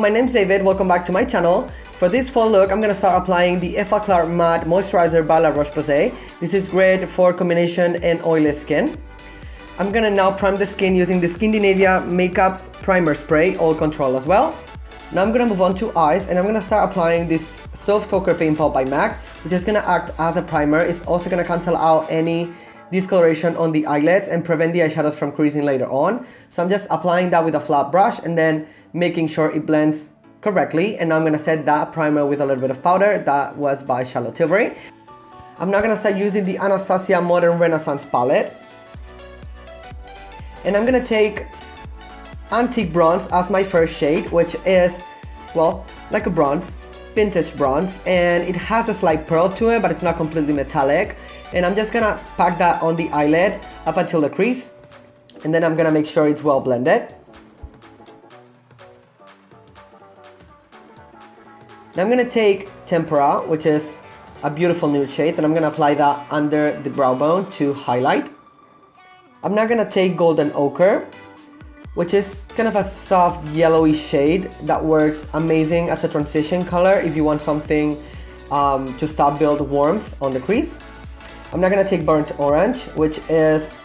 my name's David, welcome back to my channel. For this fall look, I'm going to start applying the Effaclar Mat Moisturizer by Roche-Posay. This is great for combination and oily skin. I'm going to now prime the skin using the Skindinavia Makeup Primer Spray, All Control as well. Now I'm going to move on to eyes, and I'm going to start applying this Soft Ochre Paintpot by MAC, which is going to act as a primer. It's also going to cancel out any discoloration on the eyelids and prevent the eyeshadows from creasing later on. So I'm just applying that with a flat brush and then making sure it blends correctly. And now I'm going to set that primer with a little bit of powder. That was by Tilbury. I'm now going to start using the Anastasia Modern Renaissance palette. And I'm going to take Antique Bronze as my first shade, which is, well, like a bronze, vintage bronze, and it has a slight pearl to it, but it's not completely metallic. And I'm just gonna pack that on the eyelid up until the crease, and then I'm gonna make sure it's well blended. Now I'm gonna take Tempera, which is a beautiful nude shade, and I'm gonna apply that under the brow bone to highlight. I'm now gonna take Golden Ochre, which is kind of a soft yellowy shade that works amazing as a transition color if you want something to start build warmth on the crease. I'm now gonna take Burnt Orange, which is,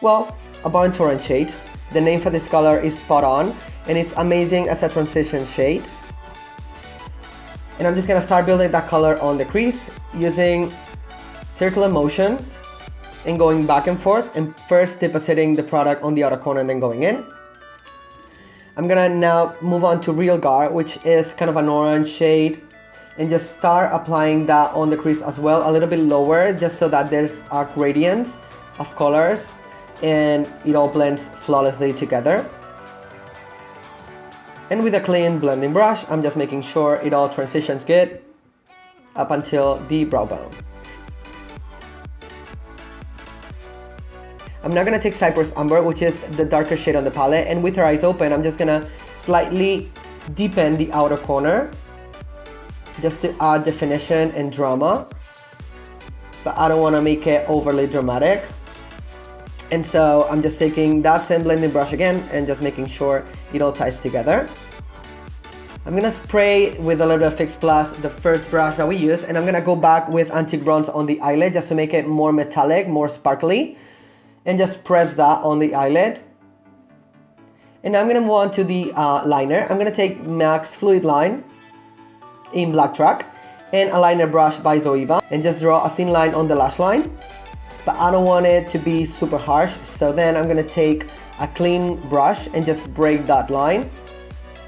well, a burnt orange shade. The name for this color is spot on, and it's amazing as a transition shade. And I'm just gonna start building that color on the crease using circular motion and going back and forth, and first depositing the product on the outer corner and then going in. I'm gonna now move on to Realgar, which is kind of an orange shade, and just start applying that on the crease as well, a little bit lower, just so that there's a gradient of colors and it all blends flawlessly together. And with a clean blending brush, I'm just making sure it all transitions good up until the brow bone. I'm now going to take Cyprus Amber, which is the darker shade on the palette, and with her eyes open, I'm just going to slightly deepen the outer corner just to add definition and drama, but I don't want to make it overly dramatic. And so I'm just taking that same blending brush again and just making sure it all ties together. I'm going to spray with a little bit of Fix Plus, the first brush that we use, and I'm going to go back with Antique Bronze on the eyelid just to make it more metallic, more sparkly. And just press that on the eyelid. And now I'm going to move on to the liner. I'm going to take MAC's Fluidline in Blacktrack and a liner brush by Zoeva and just draw a thin line on the lash line. But I don't want it to be super harsh, so then I'm going to take a clean brush and just break that line,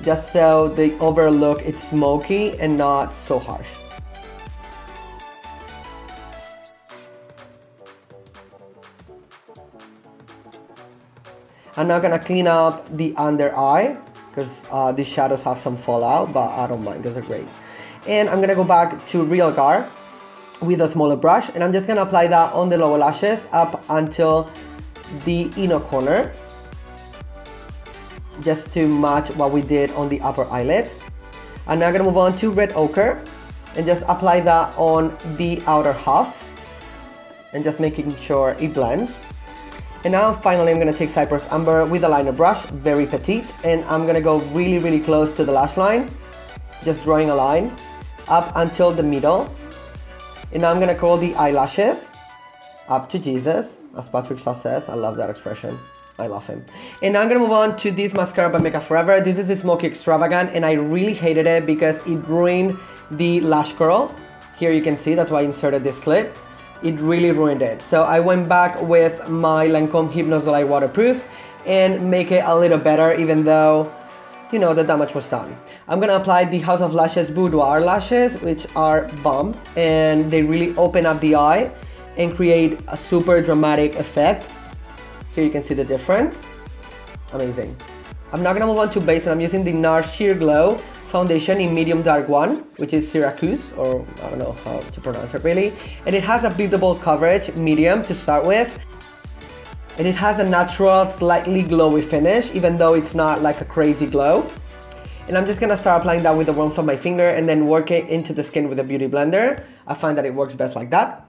just so the overall look is smoky and not so harsh. I'm not gonna clean up the under eye because these shadows have some fallout, but I don't mind, those are great. And I'm gonna go back to Realgar with a smaller brush, and I'm just gonna apply that on the lower lashes up until the inner corner, just to match what we did on the upper eyelids. I'm now gonna move on to Red Ochre and just apply that on the outer half and just making sure it blends. And now finally I'm going to take Cyprus Amber with a liner brush, very petite, and I'm going to go really, really close to the lash line, just drawing a line up until the middle. And now I'm going to curl the eyelashes up to Jesus, as Patrick Shaw says. I love that expression. I love him. And now I'm going to move on to this mascara by Makeup Forever. This is the Smokey Extravagant, and I really hated it because it ruined the lash curl. Here you can see, that's why I inserted this clip. It really ruined it. So I went back with my Lancome Hypnose Light Waterproof and make it a little better, even though, you know, the damage was done. I'm gonna apply the House of Lashes Boudoir lashes, which are bomb, and they really open up the eye and create a super dramatic effect. Here you can see the difference. Amazing. I'm now gonna move on to base, and I'm using the NARS Sheer Glow foundation in medium dark 1, which is Syracuse, or I don't know how to pronounce it really. And it has a beatable coverage, medium to start with. And it has a natural, slightly glowy finish, even though it's not like a crazy glow. And I'm just gonna start applying that with the warmth of my finger and then work it into the skin with a beauty blender. I find that it works best like that.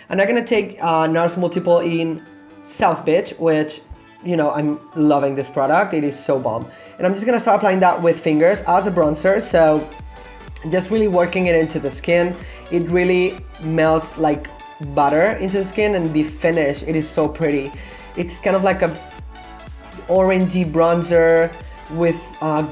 And I'm gonna take NARS Multiple in South Beach, which you know, I'm loving this product. It is so bomb. And I'm just gonna start applying that with fingers as a bronzer. So just really working it into the skin. It really melts like butter into the skin, and the finish, it is so pretty. It's kind of like a orangey bronzer with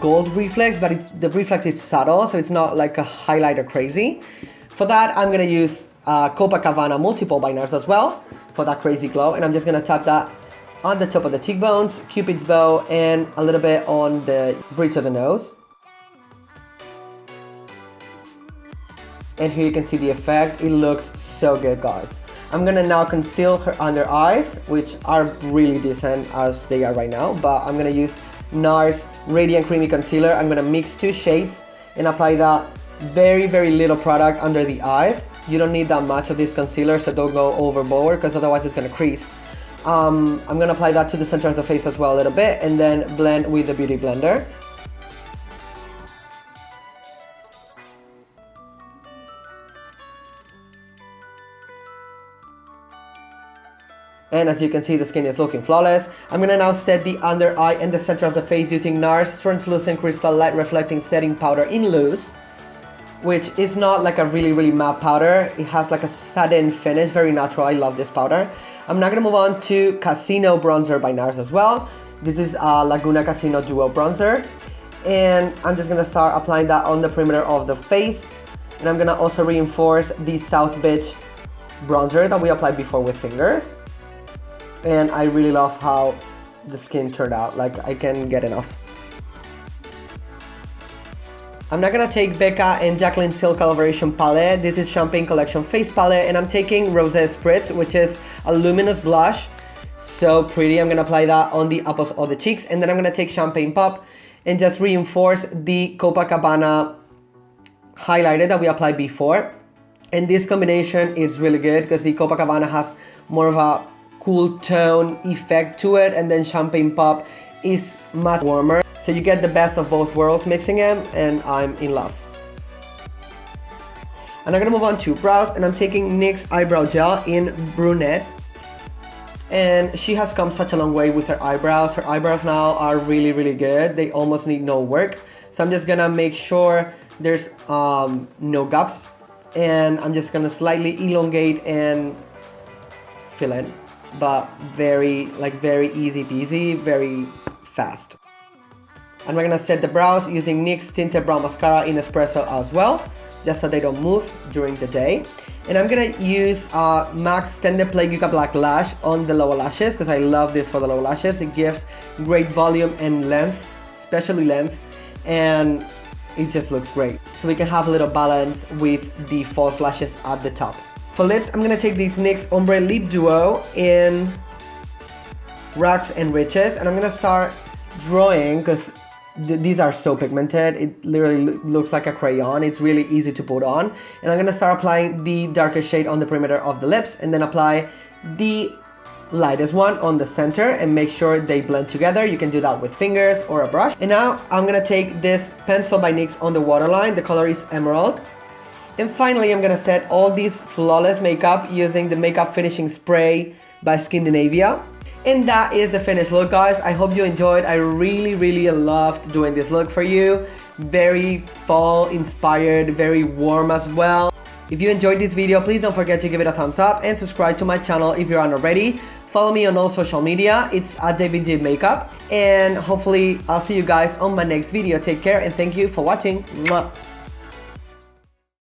gold reflex, but the reflex is subtle, so it's not like a highlighter crazy. For that, I'm gonna use Copacabana Multiple by NARS as well for that crazy glow, and I'm just gonna tap that on the top of the cheekbones, Cupid's bow, and a little bit on the bridge of the nose. And here you can see the effect. It looks so good, guys. I'm gonna now conceal her under eyes, which are really decent as they are right now, but I'm gonna use NARS Radiant Creamy Concealer. I'm gonna mix 2 shades and apply that very, very little product under the eyes. You don't need that much of this concealer, so don't go overboard, because otherwise it's gonna crease. I'm gonna apply that to the center of the face as well a little bit, and then blend with the Beauty Blender. And as you can see, the skin is looking flawless. I'm gonna now set the under eye and the center of the face using NARS Translucent Crystal Light Reflecting Setting Powder in Loose, which is not like a really, really matte powder. It has like a satin finish, very natural. I love this powder. I'm now gonna move on to Casino Bronzer by NARS as well. This is a Laguna Casino Duo Bronzer. And I'm just gonna start applying that on the perimeter of the face. And I'm gonna also reinforce the South Beach bronzer that we applied before with fingers. And I really love how the skin turned out, like I can't get enough. I'm now gonna take Becca and Jacqueline Silk Collaboration Palette. This is Champagne Collection Face Palette, and I'm taking Rosé Spritz, which is a luminous blush. So pretty. I'm gonna apply that on the apples of the cheeks, and then I'm gonna take Champagne Pop and just reinforce the Copacabana highlighter that we applied before. And this combination is really good because the Copacabana has more of a cool tone effect to it, and then Champagne Pop is much warmer. So you get the best of both worlds mixing them, and I'm in love. And I'm gonna move on to brows, and I'm taking NYX Eyebrow Gel in Brunette. And she has come such a long way with her eyebrows. Her eyebrows now are really, really good. They almost need no work. So I'm just gonna make sure there's no gaps. And I'm just gonna slightly elongate and fill in. But very easy peasy, very fast. And we're gonna set the brows using NYX Tinted Brow Mascara in Espresso as well, just so they don't move during the day. And I'm gonna use MAC's Tender Play Yucca Black Lash on the lower lashes, because I love this for the lower lashes. It gives great volume and length, especially length, and it just looks great. So we can have a little balance with the false lashes at the top. For lips, I'm gonna take this NYX Ombre Lip Duo in Rocks and Riches, and I'm gonna start drawing, because these are so pigmented. It literally looks like a crayon. It's really easy to put on. And I'm gonna start applying the darkest shade on the perimeter of the lips, and then apply the lightest one on the center and make sure they blend together. You can do that with fingers or a brush. And now I'm gonna take this pencil by NYX on the waterline. The color is Emerald. And finally, I'm gonna set all this flawless makeup using the Makeup Finishing Spray by Skindinavia. And that is the finished look, guys. I hope you enjoyed. I really, really loved doing this look for you. Very fall inspired, very warm as well. If you enjoyed this video, please don't forget to give it a thumbs up and subscribe to my channel if you're not already. Follow me on all social media. It's @DavidJMakeup. And hopefully I'll see you guys on my next video. Take care and thank you for watching. Mwah.